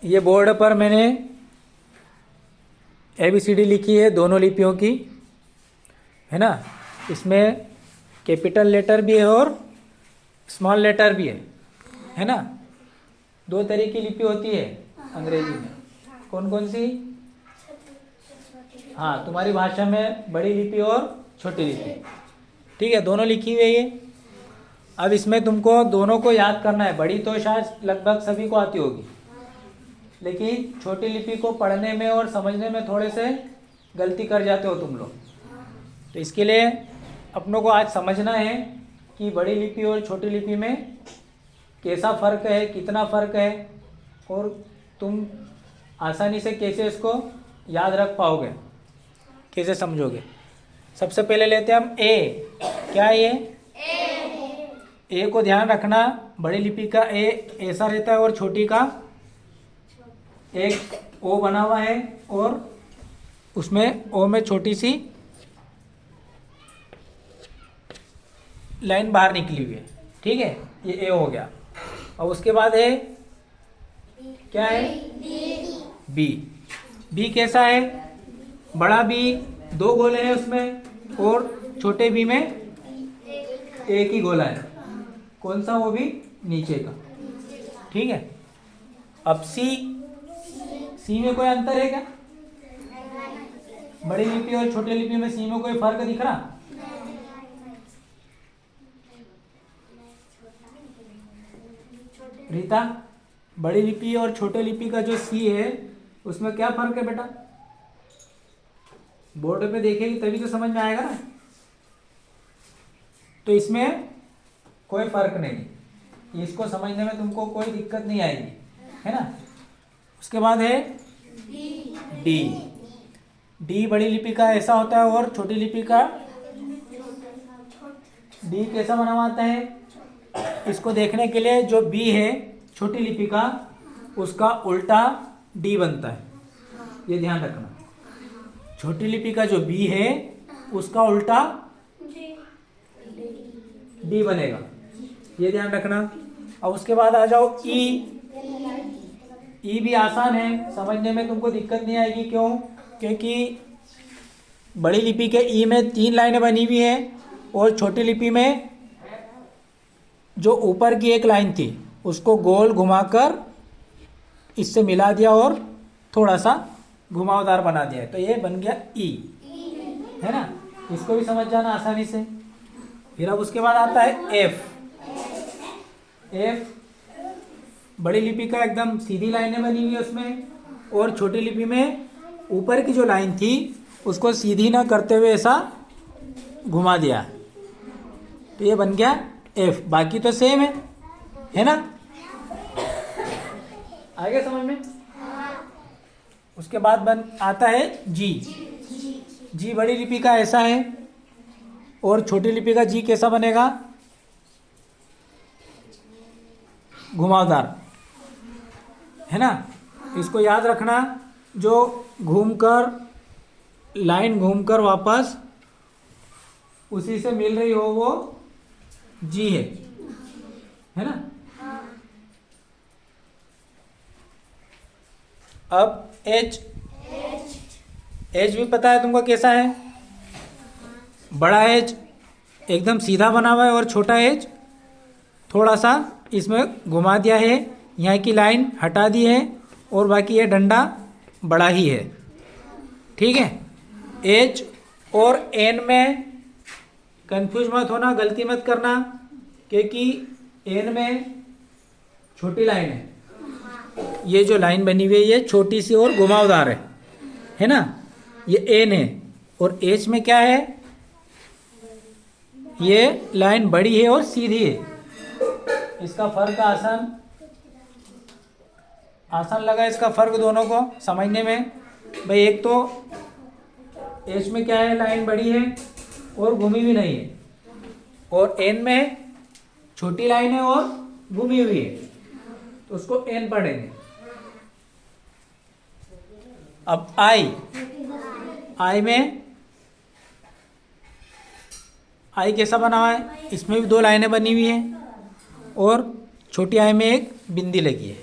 ये बोर्ड पर मैंने ABCD लिखी है दोनों लिपियों की, है ना। इसमें कैपिटल लेटर भी है और स्मॉल लेटर भी है ना। दो तरह की लिपि होती है अंग्रेजी में। कौन कौन सी? हाँ, तुम्हारी भाषा में बड़ी लिपि और छोटी लिपि, ठीक है, दोनों लिखी हुई है। अब इसमें तुमको दोनों को याद करना है। बड़ी तो शायद लगभग सभी को आती होगी, लेकिन छोटी लिपि को पढ़ने में और समझने में थोड़े से गलती कर जाते हो तुम लोग। तो इसके लिए अपनों को आज समझना है कि बड़ी लिपि और छोटी लिपि में कैसा फ़र्क है, कितना फ़र्क है, और तुम आसानी से कैसे इसको याद रख पाओगे, कैसे समझोगे। सबसे पहले लेते हैं हम ए। क्या है ये? ए को ध्यान रखना, बड़ी लिपि का ए ऐसा रहता है और छोटी का एक ओ बना हुआ है और उसमें ओ में छोटी सी लाइन बाहर निकली हुई है, ठीक है, ये ए हो गया। और उसके बाद है क्या है? बी। बी कैसा है? बड़ा बी दो गोले हैं उसमें और छोटे बी में एक ही गोला है। कौन सा? वो भी नीचे का, ठीक है। अब सी। सी में कोई अंतर है क्या? बड़ी लिपि और छोटी लिपि में सी में कोई फर्क दिख रहा? रीता, बड़ी लिपि और छोटे लिपि का जो सी है उसमें क्या फर्क है बेटा? बोर्ड पे देखेगी तभी तो समझ में आएगा ना। तो इसमें कोई फर्क नहीं, इसको समझने में तुमको कोई दिक्कत नहीं आएगी, है ना। उसके बाद है डी। डी बड़ी लिपि का ऐसा होता है और छोटी लिपि का डी कैसा बना हुआ आता है? इसको देखने के लिए जो बी है छोटी लिपि का, उसका उल्टा डी बनता है, ये ध्यान रखना। छोटी लिपि का जो बी है उसका उल्टा डी बनेगा, ये ध्यान रखना। और उसके बाद आ जाओ ई। ई भी आसान है, समझने में तुमको दिक्कत नहीं आएगी। क्यों? क्योंकि बड़ी लिपि के ई में 3 लाइनें बनी हुई हैं और छोटी लिपि में जो ऊपर की एक लाइन थी उसको गोल घुमाकर इससे मिला दिया और थोड़ा सा घुमावदार बना दिया है, तो ये बन गया ई, है ना। इसको भी समझ जाना आसानी से। फिर अब उसके बाद आता है एफ। एफ बड़ी लिपि का एकदम सीधी लाइनें बनी हुई है उसमें, और छोटी लिपि में ऊपर की जो लाइन थी उसको सीधी ना करते हुए ऐसा घुमा दिया, तो ये बन गया एफ। बाकी तो सेम है ना। आगे समझ में? उसके बाद आता है जी। जी बड़ी लिपि का ऐसा है और छोटी लिपि का जी कैसा बनेगा? घुमावदार, है ना। इसको याद रखना, जो घूमकर लाइन घूमकर वापस उसी से मिल रही हो वो जी है ना। अब एच। एच भी पता है तुमको कैसा है? बड़ा एच एकदम सीधा बना हुआ है और छोटा एच थोड़ा सा इसमें घुमा दिया है, यहाँ की लाइन हटा दी है और बाकी ये डंडा बड़ा ही है, ठीक है। एच और एन में कंफ्यूज मत होना, गलती मत करना, क्योंकि एन में छोटी लाइन है, ये जो लाइन बनी हुई है ये छोटी सी और घुमावदार है ना, ये एन है। और एच में क्या है? ये लाइन बड़ी है और सीधी है। इसका फर्क आसान लगा इसका फर्क दोनों को समझने में। भाई एक तो एच में क्या है? लाइन बड़ी है और घूमी भी नहीं है, और एन में छोटी लाइन है और घूमी हुई है, तो उसको एन पढ़ेंगे। अब आई में आई कैसा बना हुआ है? इसमें भी 2 लाइनें बनी हुई हैं और छोटी आई में एक बिंदी लगी है,